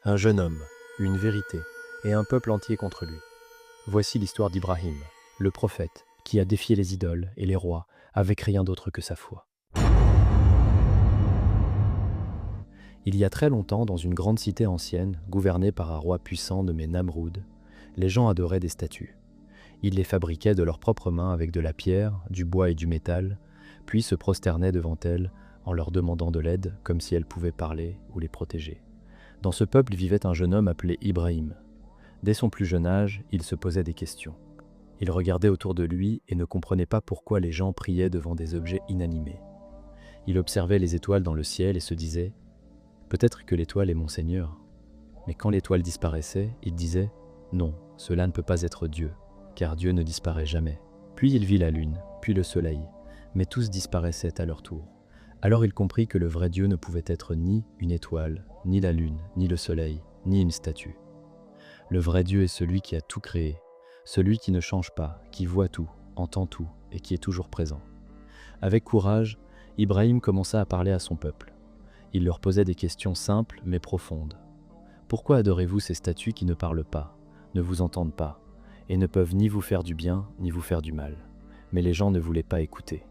Un jeune homme, une vérité, et un peuple entier contre lui. Voici l'histoire d'Ibrahim, le prophète, qui a défié les idoles et les rois avec rien d'autre que sa foi. Il y a très longtemps, dans une grande cité ancienne, gouvernée par un roi puissant nommé Namroud, les gens adoraient des statues. Ils les fabriquaient de leurs propres mains avec de la pierre, du bois et du métal, puis se prosternaient devant elles en leur demandant de l'aide comme si elles pouvaient parler ou les protéger. Dans ce peuple vivait un jeune homme appelé Ibrahim. Dès son plus jeune âge, il se posait des questions. Il regardait autour de lui et ne comprenait pas pourquoi les gens priaient devant des objets inanimés. Il observait les étoiles dans le ciel et se disait « Peut-être que l'étoile est mon Seigneur ». Mais quand l'étoile disparaissait, il disait « Non, cela ne peut pas être Dieu, car Dieu ne disparaît jamais ». Puis il vit la lune, puis le soleil, mais tous disparaissaient à leur tour. Alors il comprit que le vrai Dieu ne pouvait être ni une étoile, ni la lune, ni le soleil, ni une statue. Le vrai Dieu est celui qui a tout créé, celui qui ne change pas, qui voit tout, entend tout et qui est toujours présent. Avec courage, Ibrahim commença à parler à son peuple. Il leur posait des questions simples mais profondes. Pourquoi adorez-vous ces statues qui ne parlent pas, ne vous entendent pas, et ne peuvent ni vous faire du bien ni vous faire du mal? Mais les gens ne voulaient pas écouter.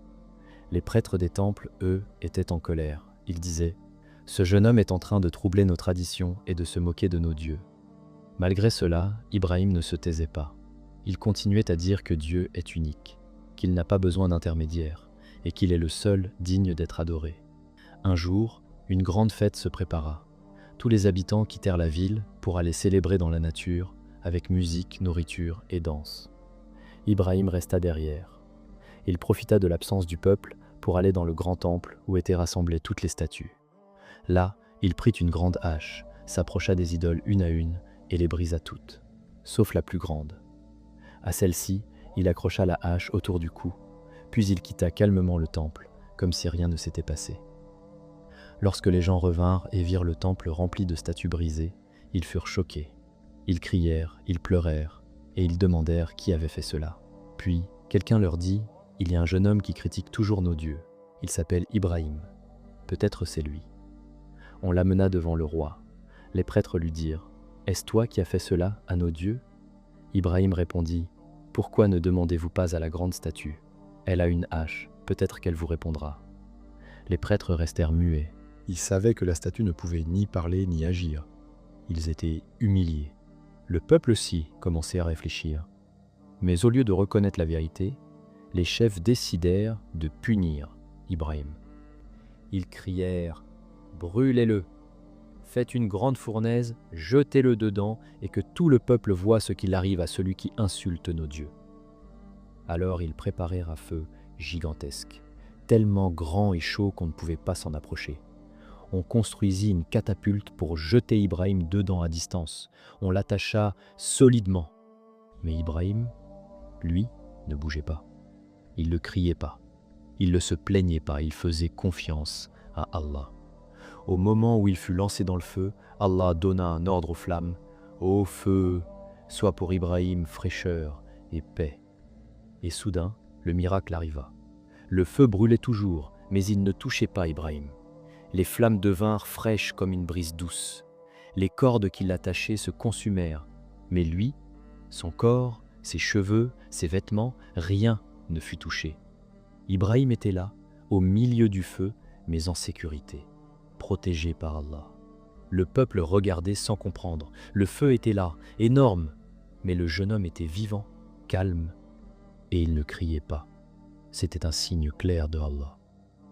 Les prêtres des temples, eux, étaient en colère. Ils disaient « Ce jeune homme est en train de troubler nos traditions et de se moquer de nos dieux. » Malgré cela, Ibrahim ne se taisait pas. Il continuait à dire que Dieu est unique, qu'il n'a pas besoin d'intermédiaire et qu'il est le seul digne d'être adoré. Un jour, une grande fête se prépara. Tous les habitants quittèrent la ville pour aller célébrer dans la nature avec musique, nourriture et danse. Ibrahim resta derrière. Il profita de l'absence du peuple pour aller dans le grand temple où étaient rassemblées toutes les statues. Là, il prit une grande hache, s'approcha des idoles une à une et les brisa toutes, sauf la plus grande. À celle-ci, il accrocha la hache autour du cou, puis il quitta calmement le temple, comme si rien ne s'était passé. Lorsque les gens revinrent et virent le temple rempli de statues brisées, ils furent choqués. Ils crièrent, ils pleurèrent, et ils demandèrent qui avait fait cela. Puis, quelqu'un leur dit « Il y a un jeune homme qui critique toujours nos dieux. Il s'appelle Ibrahim. Peut-être c'est lui. » On l'amena devant le roi. Les prêtres lui dirent « Est-ce toi qui as fait cela à nos dieux ?» Ibrahim répondit « Pourquoi ne demandez-vous pas à la grande statue? Elle a une hache, peut-être qu'elle vous répondra. » Les prêtres restèrent muets. Ils savaient que la statue ne pouvait ni parler ni agir. Ils étaient humiliés. Le peuple aussi commençait à réfléchir. Mais au lieu de reconnaître la vérité, les chefs décidèrent de punir Ibrahim. Ils crièrent « Brûlez-le! Faites une grande fournaise, jetez-le dedans et que tout le peuple voie ce qu'il arrive à celui qui insulte nos dieux. » Alors ils préparèrent un feu gigantesque, tellement grand et chaud qu'on ne pouvait pas s'en approcher. On construisit une catapulte pour jeter Ibrahim dedans à distance. On l'attacha solidement. Mais Ibrahim, lui, ne bougeait pas. Il ne criait pas. Il ne se plaignait pas. Il faisait confiance à Allah. Au moment où il fut lancé dans le feu, Allah donna un ordre aux flammes. « Ô feu, sois pour Ibrahim fraîcheur et paix. » Et soudain, le miracle arriva. Le feu brûlait toujours, mais il ne touchait pas Ibrahim. Les flammes devinrent fraîches comme une brise douce. Les cordes qui l'attachaient se consumèrent. Mais lui, son corps, ses cheveux, ses vêtements, rien ne fut touché. Ibrahim était là, au milieu du feu, mais en sécurité, protégé par Allah. Le peuple regardait sans comprendre. Le feu était là, énorme, mais le jeune homme était vivant, calme, et il ne criait pas. C'était un signe clair de Allah.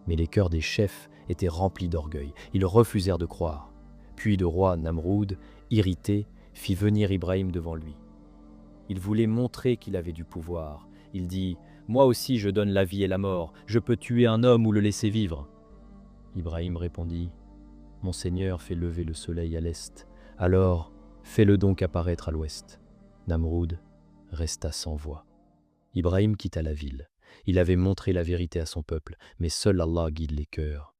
Mais les cœurs des chefs étaient remplis d'orgueil. Ils refusèrent de croire. Puis le roi Namroud, irrité, fit venir Ibrahim devant lui. Il voulait montrer qu'il avait du pouvoir. Il dit « Moi aussi je donne la vie et la mort. Je peux tuer un homme ou le laisser vivre. » Ibrahim répondit « Mon Seigneur fait lever le soleil à l'est. Alors fais-le donc apparaître à l'ouest. » Namroud resta sans voix. Ibrahim quitta la ville. Il avait montré la vérité à son peuple, mais seul Allah guide les cœurs.